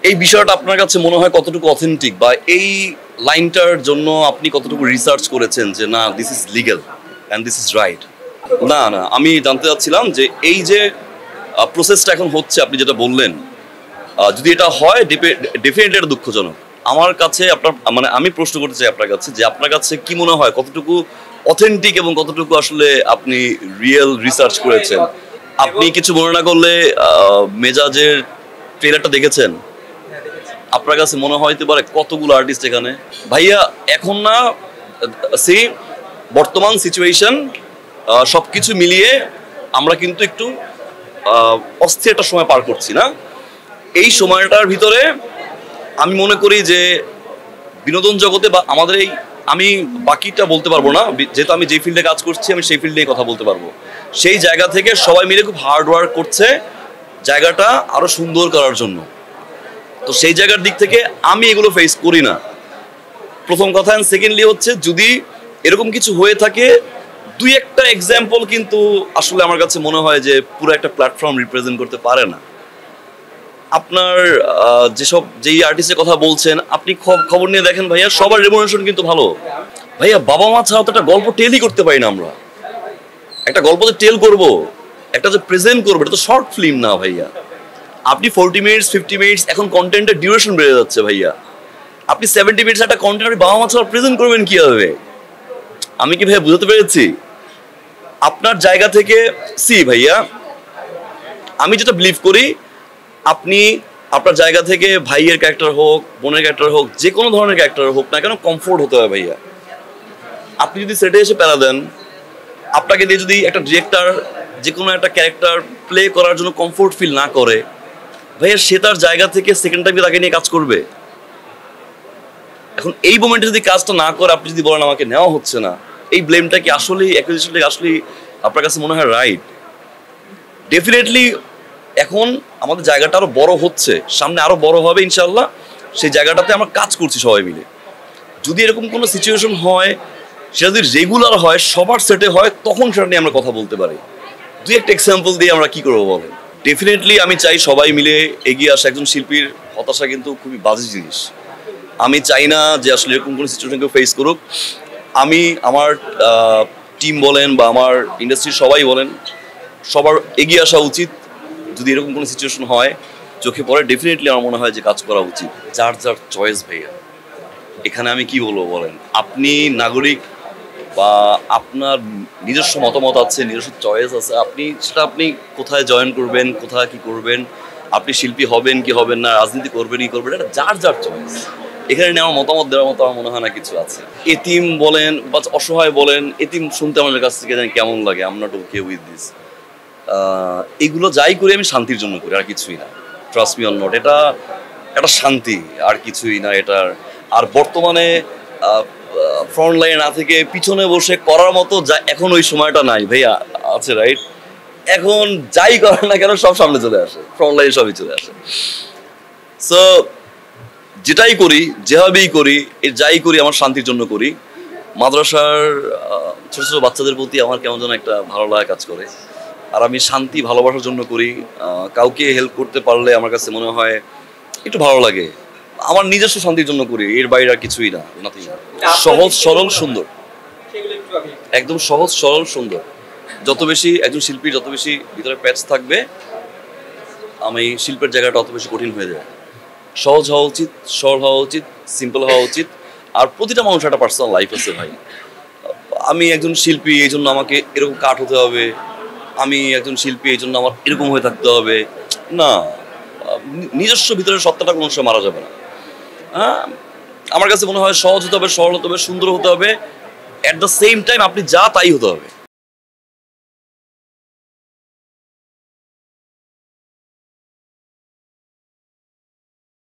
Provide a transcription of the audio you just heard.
এই বিষয়টা আপনার কাছে মনে হয় কতটুকু অথেন্টিক, বা এই লাইনটার জন্য আপনি কতটুকু রিসার্চ করেছেন যে না this is legal and this is right? না না, আমি জানতে চাচ্ছিলাম যে এই যে প্রসেসটা এখন হচ্ছে, আপনি যেটা বললেন, যদি এটা হয় ডেফিনেটলি এটা দুঃখজনক। আমার কাছে আপনার মানে আমি প্রশ্ন করতে চাই আপনার কাছে যে আপনার কাছে কি মনে হয় কতটুকু অথেন্টিক এবং কতটুকু আসলে আপনি রিয়েল রিসার্চ করেছেন? আপনি কিছু মনে না করলে মেজাজের ট্রেলারটা দেখেছেন? আপনার কাছে মনে হইতে পারে কতগুলো আর্টিস্ট এখানে ভাইয়া এখন না সি বর্তমান সিচুয়েশন সবকিছু মিলিয়ে আমরা কিন্তু একটু অস্থির একটা সময় পার করছি না? এই সময়টার ভিতরে আমি মনে করি যে বিনোদন জগতে বা আমাদের এই, আমি বাকিটা বলতে পারবো না যেহেতু আমি যে ফিল্ডে কাজ করছি আমি সেই ফিল্ডে কথা বলতে পারবো, সেই জায়গা থেকে সবাই মিলে খুব হার্ড ওয়ার্ক করছে জায়গাটা আরো সুন্দর করার জন্য। তো সেই জায়গার দিক থেকে আমি এগুলো ফেস করি না, প্রথম কথা। এন্ড সেকেন্ডলি হচ্ছে যদি এরকম কিছু হয়ে থাকে, দুই একটা এক্সাম্পল কিন্তু আসলে আমার কাছে মনে হয় যে পুরো একটা প্ল্যাটফর্ম রিপ্রেজেন্ট করতে পারে না। আপনার যেই আর্টিস্টের কথা বলছেন আপনি খবর নিয়ে দেখেন ভাইয়া, সবার রেমুনারেশন কিন্তু ভালো ভাইয়া। বাবা মা ছাড়া তো একটা গল্প টেলই করতে পারি না আমরা। একটা গল্প যে টেল করবো, একটা যে প্রেজেন্ট করবো, এটা তো শর্ট ফিল্ম না ভাইয়া। আপনি 40 মিনিটস 50 মিনিটস, এখন কন্টেন্টের ডিউরেশন বেড়ে যাচ্ছে ভাইয়া। আপনি 70 মিনিটস একটা কন্টেন্ট আপনি বাবা মা ছাড়া প্রেজেন্ট করবেন কিভাবে? আমি কি ভাইয়া বুঝতে পেরেছি? আপনার জায়গা থেকে সি ভাইয়া, আমি যেটা বিলিভ করি, আপনি আপনার জায়গা থেকে ভাইয়ের ক্যারেক্টার হোক, বোনের ক্যারেক্টার হোক, যে কোনো ধরনের ক্যারেক্টার হোক না কেন, কমফোর্ট হতে হবে ভাইয়া। আপনি যদি সেটে এসে প্যারা দেন, আপনাকে দিয়ে যদি একটা ডিরেক্টর যে কোনো একটা ক্যারেক্টার প্লে করার জন্য কমফোর্ট ফিল না করে, ভাইয়া সে তার জায়গা থেকে সেকেন্ড টাইমে তাকে নিয়ে কাজ করবে? এখন এই মোমেন্টে যদি কাজটা না করে আপনি যদি বলেন আমাকে নেওয়া হচ্ছে না, এই ব্লেমটা কি আসলেই অ্যাকুইজিশনটা আসলেই আপনার কাছে মনে হয় রাইট? ডেফিনেটলি এখন আমাদের জায়গাটা আরো বড় হচ্ছে, সামনে আরো বড় হবে ইনশাল্লাহ। সেই জায়গাটাতে আমরা কাজ করছি সবাই মিলে। যদি এরকম কোনো সিচুয়েশন হয়, সেটা যদি রেগুলার হয়, সবার সেটে হয়, তখন সেটা নিয়ে আমরা কথা বলতে পারি। দুই একটা এক্সাম্পল দিয়ে আমরা কি করবো বলেন? ডেফিনেটলি আমি চাই সবাই মিলে এগিয়ে আসা। একজন শিল্পীর হতাশা কিন্তু খুবই বাজে জিনিস। আমি চাই না যে আসলে এরকম কোনো সিচুয়েশন কেউ ফেস করুক। আমি আমার টিম বলেন বা আমার ইন্ডাস্ট্রির সবাই বলেন, সবার এগিয়ে আসা উচিত। যদি এরকম কোনো সিচুয়েশন হয়, চোখে পড়ে, ডেফিনেটলি আমার মনে হয় যে কাজ করা উচিত। যার যার চয়েস ভাইয়া, এখানে আমি কি বলবো বলেন? আপনি নাগরিক বা আপনার নিজস্ব মতামত আছে, নিজস্ব চয়েস আছে, আপনি সেটা আপনি কোথায় জয়েন করবেন, কোথায় কি করবেন, আপনি শিল্পী হবেন কি হবেন না, রাজনীতি করবেন কি করবেন, এটা যার যার চয়েস। এখানে নিয়ে আমার মতামত দেওয়ার মতো আমার মনে হয় না কিছু আছে। এতিম বলেন বা অসহায় বলেন, এতিম শুনতে আমাদের কাছ থেকে জানি কেমন লাগে। I am not okay with this. এগুলো যাই করি আমি শান্তির জন্য করি, আর কিছুই না। ট্রাস্ট মি অর নট, এটা একটা শান্তি, আর কিছুই না এটার। আর বর্তমানে ফ্রন্ট লাইনে না থেকে পিছনে বসে করার মতো এখন ওই সময়টা নাই ভাইয়া। আছে রাইট? এখন যাই করে না কেন সব সামনে চলে আসে, ফ্রন্ট লাইনে সবই চলে আসে। সো যেটাই করি, যেভাবেই করি, যাই করি আমার শান্তির জন্য করি। মাদ্রাসার ছোট ছোট বাচ্চাদের প্রতি আমার কেমন যেন একটা ভালো লাগা কাজ করে। আর আমি শান্তি ভালোবাসার জন্য করি। কাউকে হেল্প করতে পারলে আমার কাছে মনে হয় একটু ভালো লাগে। আমার নিজস্ব শান্তির জন্য করি, এর বাইরে আর কিছুই না। সহজ সরল সুন্দর, একদম সহজ সরল সুন্দর। যত বেশি একজন শিল্পীর যত বেশি ভিতরে প্যাচ থাকবে, আমি শিল্পের জায়গাটা অত বেশি কঠিন হয়ে যায়। সহজ হওয়া উচিত, সরল হওয়া উচিত, সিম্পল হওয়া উচিত। আর প্রতিটা মানুষের একটা পার্সোনাল লাইফ আছে ভাই। আমি একজন শিল্পী এই জন্য আমাকে এরকম কাট হতে হবে, আমি একজন শিল্পী এই জন্য আমার এরকম হয়ে থাকতে হবে না। নিজস্ব ভিতরে সত্তাটা কোনো সময় মারা যাবে না। হ্যাঁ, আমার কাছে মনে হয় সহজ হতে হবে, সরল হতে হবে, সুন্দর হতে হবে। অ্যাট দ্য সেম টাইম আপনি যা তাই হতে হবে।